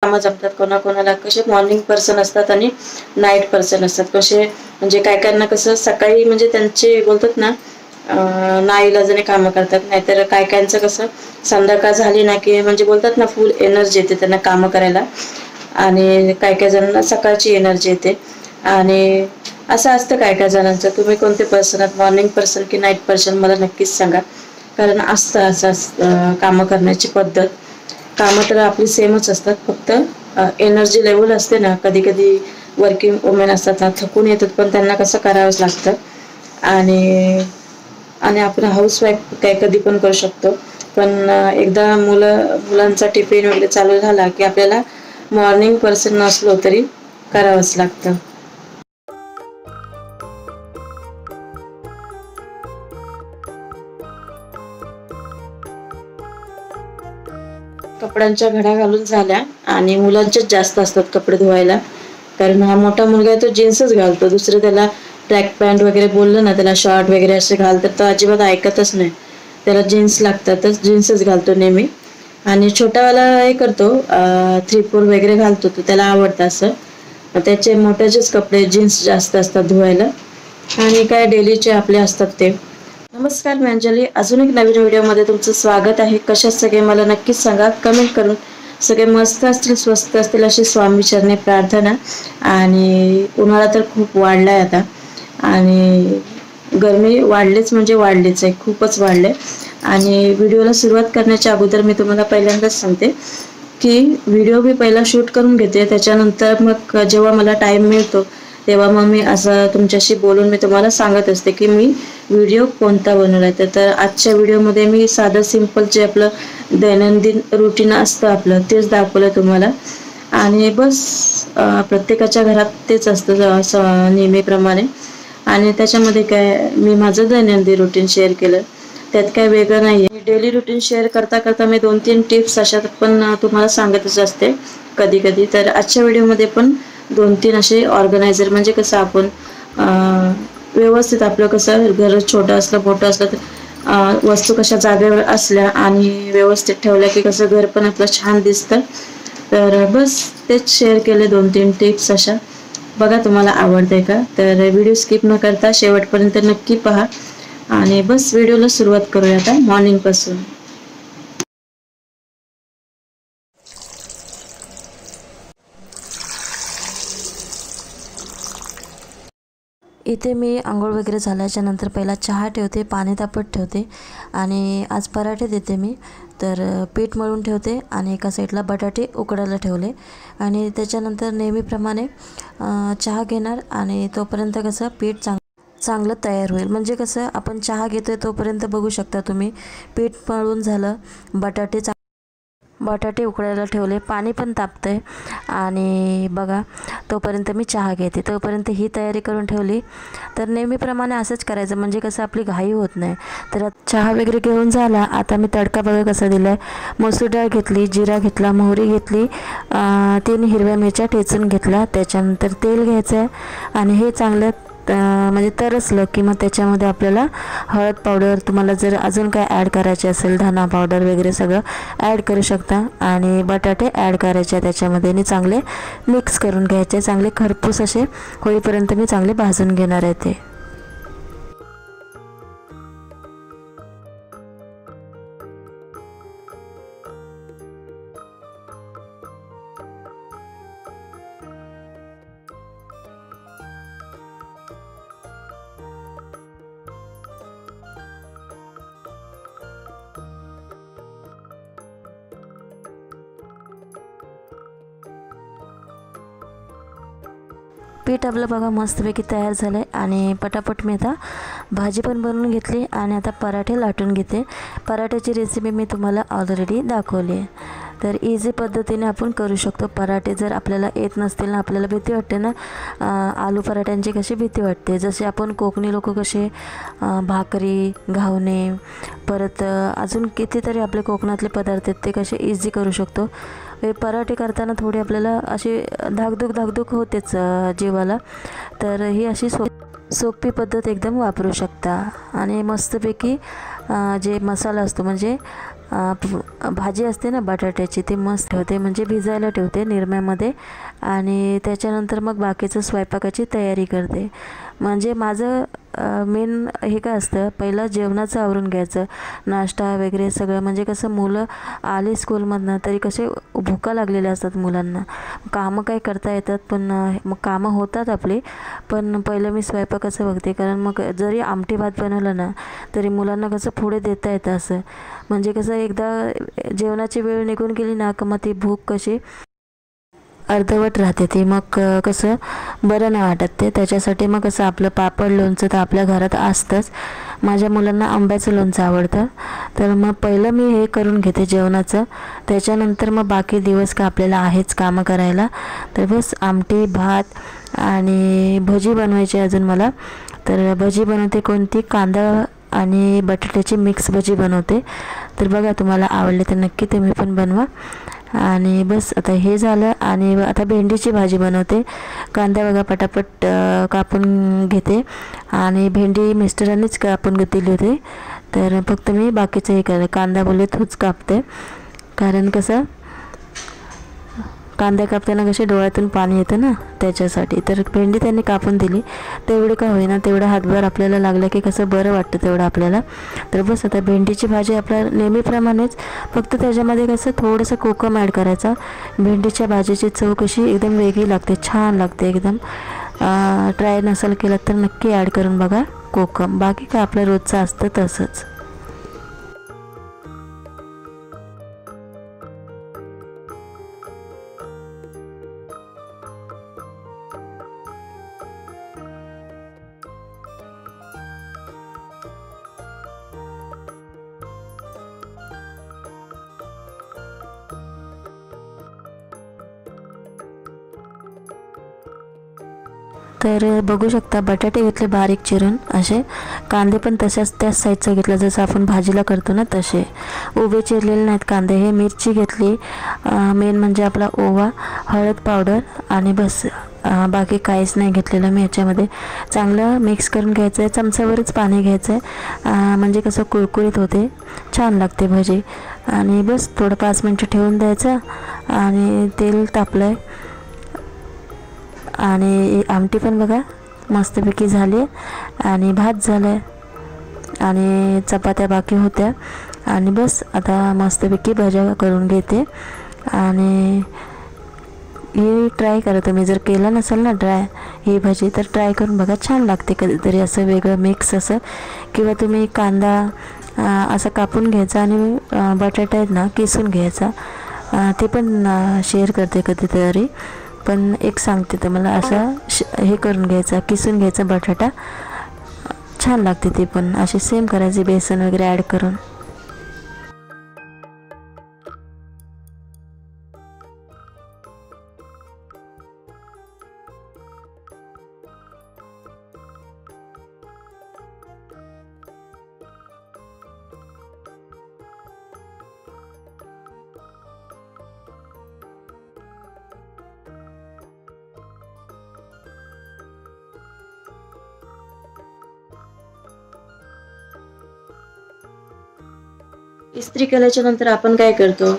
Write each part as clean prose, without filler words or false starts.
कामं जमतात. कोणाकोणाला कसे मॉर्निंग पर्सन असतात आणि नाईट पर्सन असतात. कसे म्हणजे काय कायांना कसं सकाळी म्हणजे त्यांचे बोलतात ना नाईलाजाने कामं करतात, नाहीतर काय कायांचं कसं संध्याकाळ झाली ना की म्हणजे बोलतात ना फुल एनर्जी येते त्यांना कामं करायला, आणि काय काय जणांना सकाळची एनर्जी येते. आणि असं असतं काय काय जणांचं. तुम्ही कोणते पर्सन आहात, मॉर्निंग पर्सन की नाईट पर्सन, मला नक्कीच सांगा. कारण असतं असं कामं करण्याची पद्धत. कामं तर आपली सेमच असतात, फक्त एनर्जी लेवल असते ना. कधी कधी वर्किंग वुमेन असतात ना, थकून येतात पण त्यांना कसं करावंच लागतं. आणि आणि आपण हाऊसवाईफ काय कधी पण करू शकतो. पण एकदा मुलांचा टिफिन वगैरे चालू झाला की आपल्याला मॉर्निंग पर्सन नसलो तरी करावंच लागतं. कपड्यांच्या घड्या घालून झाल्या आणि मुलांचेच जास्त असतात कपडे धुवायला. कारण हा मोठा मुलगा आहे तो जीन्सच घालतो. दुसरं त्याला ट्रॅक पॅन्ट वगैरे बोललं ना, त्याला शॉर्ट वगैरे असे घाल तर तो अजिबात ऐकतच नाही. त्याला जीन्स लागतातच, जीन्सच घालतो नेहमी. आणि छोटावाला हे करतो 3/4 वगैरे घालतो तो, त्याला आवडतं असं. त्याचे मोठ्याचेच कपडे जीन्स जास्त असतात धुवायला, आणि काय डेलीचे आपले असतात ते. नमस्कार मी अंजली, अजून एक नवीन व्हिडिओमध्ये तुमचं स्वागत आहे. कशात सगळे मला नक्कीच सांगा कमेंट करून. सगळे मस्त असतील, स्वस्त असतील अशी स्वामीचरणी प्रार्थना. आणि उन्हाळा तर खूप वाढलाय आता, आणि गरमी वाढलीच म्हणजे वाढलीच आहे, खूपच वाढले. आणि व्हिडिओला सुरुवात करण्याच्या अगोदर मी तुम्हाला पहिल्यांदाच सांगते की व्हिडिओ मी पहिला शूट करून घेते, त्याच्यानंतर मग जेव्हा मला टाईम मिळतो तेव्हा मग मी असं तुमच्याशी बोलून मी तुम्हाला सांगत असते की मी व्हिडिओ कोणता बनवलाय. तर आजच्या व्हिडिओमध्ये मी साधं सिंपल जे आपलं दैनंदिन रुटीन असतं आपलं तेच दाखवलं तुम्हाला. आणि बस प्रत्येकाच्या घरात तेच असतं नेहमीप्रमाणे. आणि त्याच्यामध्ये काय मी माझं दैनंदिन रुटीन शेअर केलं, त्यात काय वेगळं नाही आहे. डेली रुटीन शेअर करता करता मी 2-3 टिप्स अशा पण तुम्हाला सांगतच असते कधी कधी. तर आजच्या व्हिडिओमध्ये पण 2-3 असे ऑर्गनायझर, म्हणजे कसं आपण व्यवस्थित आपलं कसं घर छोटं असलं मोठं असलं तर वस्तू कशा जागेवर असल्या आणि व्यवस्थित ठेवल्या की कसं घर पण आपलं छान दिसतं. तर बस तेच शेअर केले 2-3 टिप्स अशा. बघा तुम्हाला आवडते का, तर व्हिडिओ स्किप न करता शेवटपर्यंत नक्की पहा. आणि बस व्हिडिओला सुरुवात करूया आता मॉर्निंगपासून. इथे मी आंघोळ वगैरे झाल्याच्या नंतर पहिला चहा ठेवते, पाणी तापत ठेवते, आणि आज पराठे देते मी. तर पीठ मळून ठेवते आणि एका साईडला बटाटे उकडायला ठेवले. आणि त्याच्यानंतर नेहमीप्रमाणे चहा घेणार, आणि तोपर्यंत कसं पीठ चांगलं तयार होईल. म्हणजे कसं आपण चहा घेतोय तोपर्यंत बघू शकता तुम्ही पीठ मळून झालं, बटाटे उकळायला ठेवले, पाणी पण तापतंय, आणि बघा तोपर्यंत मी चहा घेते, तोपर्यंत ही तयारी करून ठेवली. तर नेहमीप्रमाणे असंच करायचं, म्हणजे कसं आपली घाई होत नाही. तर चहा वगैरे घेऊन झाला. आता मी तडका बघा कसा दिला आहे. मसूर डाळ घेतली, जिरा घेतला, मोहरी घेतली, 3 हिरव्या मिरच्या ठेचून घेतल्या. त्याच्यानंतर तेल घ्यायचं आहे, आणि हे चांगलं म्हणजे तरसलं की मग त्याच्यामध्ये आपल्याला हळद पावडर, तुम्हाला जर अजून काय ॲड करायचे असेल धना पावडर वगैरे सगळं ॲड करू शकता. आणि बटाटे ॲड करायचे त्याच्यामध्ये, आणि चांगले मिक्स करून घ्यायचे. चांगले खरपूस असे होईपर्यंत मी चांगले भाजून घेणार आहे ते. पीठ आपलं बघा मस्तपैकी तयार झालं आहे, आणि पटापट मी आता भाजी पण बनवून घेतली, आणि आता पराठे लाटून घेते. पराठ्याची रेसिपी मी तुम्हाला ऑलरेडी दाखवली आहे. तर इझी पद्धतीने आपण करू शकतो पराठे. जर आपल्याला येत नसतील ना, आपल्याला भीती वाटते ना आलू पराठ्यांची, कशी भीती वाटते. जसे आपण कोकणी लोक कसे भाकरी, घावणे, परत अजून कितीतरी आपले कोकणातले पदार्थ आहेत ते कसे इझी करू शकतो. हे पराठे करताना थोडी आपल्याला अशी धाकधूक होतेच जीवाला. तर ही अशी सोपी पद्धत एकदम वापरू शकता. आणि मस्तपैकी जे मसाला असतो, म्हणजे भाजी असते ना बटाट्याची, ती मस्त ठेवते, म्हणजे भिजायला ठेवते निरम्यामध्ये, आणि त्याच्यानंतर मग बाकीचं स्वयंपाकाची तयारी करते. म्हणजे माझं मेन हे काय असतं, पहिलं जेवणाचं आवरून घ्यायचं, नाश्ता वगैरे सगळं. म्हणजे कसं मुलं आले स्कूलमधनं तरी कसे भुका लागलेल्या असतात मुलांना, कामं काय करता येतात पण मग कामं होतात आपली, पण पहिलं मी स्वयंपाकाचं बघते. कारण मग जरी आमटी भात बनवलं ना तरी मुलांना कसं पुढे देता येतं असं. म्हणजे कसं एकदा जेवणाची वेळ निघून गेली ना का मग ती भूक कशी अर्धवट राहते, ती मग कसं बरं नाही वाटत ते. त्याच्यासाठी मग कसं आपलं पापड लोणचं तर आपल्या घरात असतंच. माझ्या मुलांना आंब्याचं लोणचं आवडतं, तर मग पहिलं मी हे करून घेते जेवणाचं. त्याच्यानंतर मग बाकी दिवस का आपल्याला आहेच कामं करायला. तर बस आमटी भात आणि भजी बनवायची अजून मला. तर भजी बनवते कोणती, कांदा आणि बटाट्याची मिक्स भजी बनवते. तर बघा तुम्हाला आवडले तर नक्की तुम्ही पण बनवा. आणि बस आता हे झालं. आणि आता भेंडीची भाजी बनवते. कांदा बघा पटापट कापून घेते, आणि भेंडी मिस्टरांनीच कापून दिली होती, तर फक्त मी बाकीचं हे करते. कांदा बोलले तूच कापते, कारण कसं कांदा कापताना कसे डोळ्यातून पाणी येतं ना, त्याच्यासाठी. तर भेंडी त्यांनी कापून दिली. तेवढे का होईना तेवढं हातभार आपल्याला लागलं की कसं बरं वाटतं तेवढं आपल्याला. तर बस आता भेंडीची भाजी आपल्या नेहमीप्रमाणेच, फक्त त्याच्यामध्ये कसं थोडंसं कोकम ॲड करायचा. भेंडीच्या भाजीची चव कशी एकदम वेगळी लागते, छान लागते एकदम. ट्राय नसेल केलं तर नक्की ॲड करून बघा कोकम. बाकी काय आपलं रोजचं असतं तसंच. तर बघू शकता बटाटे घेतले बारीक चिरून असे, कांदे पण तशाच त्याच साईजचा घेतला जसं आपण भाजीला करतो ना तसे. उभे चिरलेले नाहीत कांदे. हे मिरची घेतली, मेन म्हणजे आपला ओवा, हळद पावडर, आणि बस बाकी काहीच नाही घेतलेलं मी. याच्यामध्ये चांगलं मिक्स करून घ्यायचं आहे. चमच्यावरच पाणी घ्यायचं आहे, म्हणजे कसं कुरकुरीत होते, छान लागते भजी. आणि बस थोडं 5 मिनटं ठेवून द्यायचं. आणि तेल तापलं आहे, आणि आमटी पण बघा मस्तपैकी झाली, आणि भात झाला आहे, आणि चपात्या बाकी होत्या. आणि बस आता मस्तपैकी भज्या करून घेते. आणि हे ट्राय करा तुम्ही, जर केलं नसेल ना ट्राय ही भजी तर ट्राय करून बघा, छान लागते कधीतरी असं वेगळं मिक्स असं. किंवा तुम्ही कांदा असं कापून घ्यायचा, आणि बटाटा आहेत ना किसून घ्यायचा. ते पण शेअर करते कधीतरी, पण एक सांगते तर मला असं हे करून घ्यायचं, किसून घ्यायचा बटाटा, छान लागते ते पण. असे सेम करायचे बेसन वगैरे ॲड करून. इस्त्री केल्याच्या नंतर आपण काय करतो,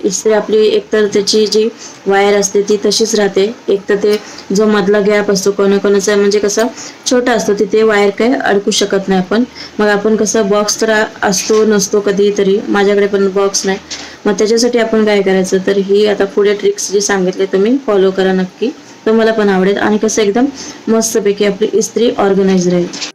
इस्त्री आपली एकतर त्याची जी वायर असते ती तशीच राहते, एकतर ते जो मधला गॅप असतो कोणाकोणाचा म्हणजे कसं छोटा असतो, तिथे वायर काय अडकू शकत नाही आपण. मग आपण कसं बॉक्स तर असतो नसतो कधीतरी, माझ्याकडे पण बॉक्स नाही. मग त्याच्यासाठी आपण काय करायचं, तर ही आता पुढे ट्रिक्स जी सांगितले तुम्ही फॉलो करा नक्की, तर मला पण आवडेल. आणि कसं एकदम मस्तपैकी आपली इस्त्री ऑर्गनाइज राहील.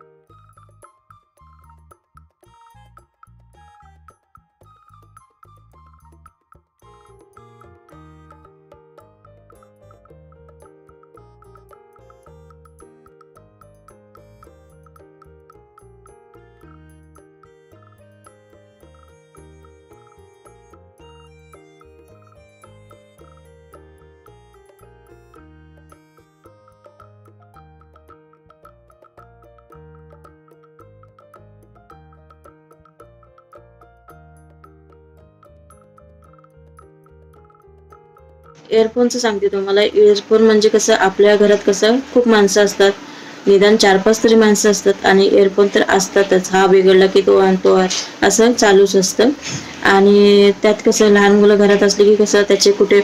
इयरफोनचं सांगते तुम्हाला. इयरफोन म्हणजे कसं आपल्या घरात कसं खूप माणसं असतात, निदान 4-5 तरी माणसं असतात आणि इयरफोन तर असतातच. हा बिघडला की तो आणतो असं चालूच असतं. आणि त्यात कसं लहान मुलं घरात असली की कसं त्याचे कुठे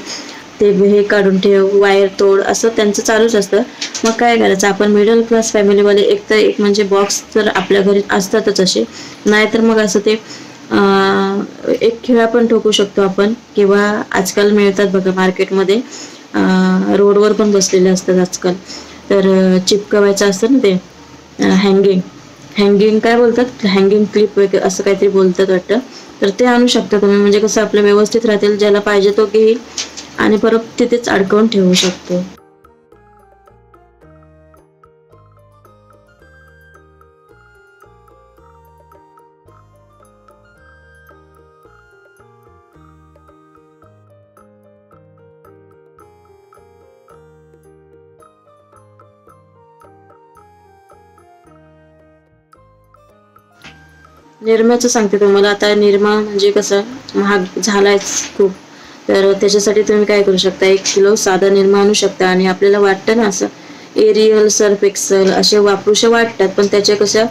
ते हे काढून ठेव, वायर तोड, असं त्यांचं चालूच असतं. मग काय करायचं आपण मिडल क्लास फॅमिलीवाले, एक तर एक म्हणजे बॉक्स तर आपल्या घरी असतातच असे, नाहीतर मग असं ते एक खिळा पण ठोकू शकतो आपण, किंवा आजकाल मिळतात बघा मार्केटमध्ये, रोडवर पण बसलेले असतात आजकाल. तर चिपकवायचं असतं ना ते हँगिंग काय बोलतात, हँगिंग क्लिप वगैरे असं काहीतरी बोलतात वाटतं. तर ते आणू शकता तुम्ही, म्हणजे कसं आपलं व्यवस्थित राहतील, ज्याला पाहिजे तो घेईल आणि परत तिथेच अडकवून ठेवू शकतो. निरम्याचं सांगते तुम्हाला. आता निरमा म्हणजे कसं महाग झालाय खूप, तर त्याच्यासाठी तुम्ही काय करू शकता, 1 किलो साधा निरमा आणू शकता. आणि आपल्याला वाटतं ना असं एरियल, सर्फ एक्सल असे वापरूशे वाटतात, पण त्याच्या कशा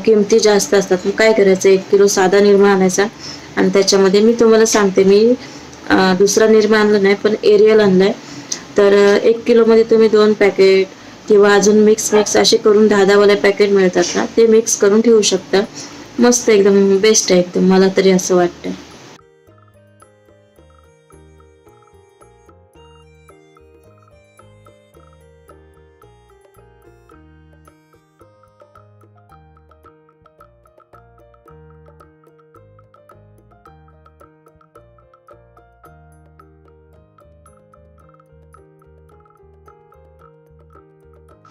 किमती जास्त असतात. मग काय करायचं, 1 किलो साधा निरमा आणायचा आणि त्याच्यामध्ये मी तुम्हाला सांगते, मी दुसरा निरमा आणला नाही पण एरियल आणलाय. तर 1 किलोमध्ये तुम्ही 2 पॅकेट किंवा अजून मिक्स असे करून 10-10 वाले पॅकेट मिळतात ना, ते मिक्स करून ठेवू शकता. मस्त एकदम बेस्ट आहे एकदम, मला तरी असं वाटतं.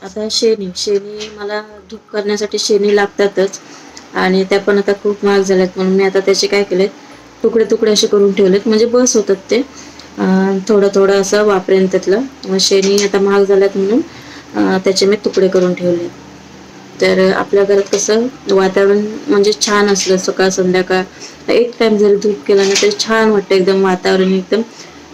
आता शेणी मला धूप करण्यासाठी शेणी लागतातच, आणि त्या पण आता खूप महाग झाल्यात, म्हणून मी आता त्याचे काय केलेत, तुकडे असे करून ठेवलेत, म्हणजे बस होतात ते. थोडं असं वापरेन त्यातलं. मग शेणी आता महाग झाल्यात म्हणून त्याचे मी तुकडे करून ठेवले. तर आपल्या घरात कसं वातावरण म्हणजे छान असलं, सकाळ संध्याकाळ एक टाइम जरी धूप केला ना तरी छान वाटतं, एकदम वातावरण एकदम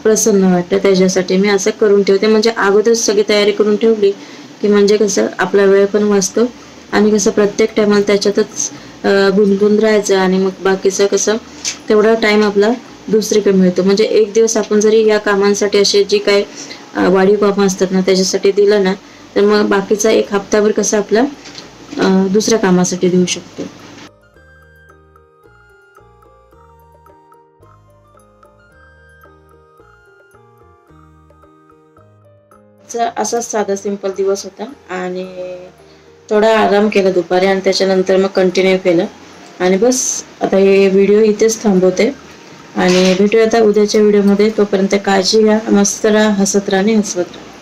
प्रसन्न वाटतं. त्याच्यासाठी मी असं करून ठेवते, म्हणजे अगोदरच सगळी तयारी करून ठेवली की म्हणजे कसं आपला वेळ पण वाचतो, आणि कसं प्रत्येक टायमाला त्याच्यातच गुंतून राहायचं, आणि मग बाकीचं कसं तेवढा टाइम आपला दुसरीकडे मिळतो. म्हणजे एक दिवस आपण जरी या कामांसाठी असे जी काही वाढीव कामं असतात ना त्याच्यासाठी दिलं ना, तर मग बाकीचा एक हप्ताभर कसं आपला दुसऱ्या कामासाठी देऊ शकतो. असाच साधा सिंपल दिवस होता, आणि थोडा आराम केला दुपारी, आणि त्याच्यानंतर मग कंटिन्यू केलं. आणि बस आता हे व्हिडिओ इथेच थांबवते, आणि भेटूया आता उद्याच्या व्हिडिओमध्ये. तोपर्यंत काळजी घ्या, मस्त राहा, हसत राहा आणि हसवत राहा.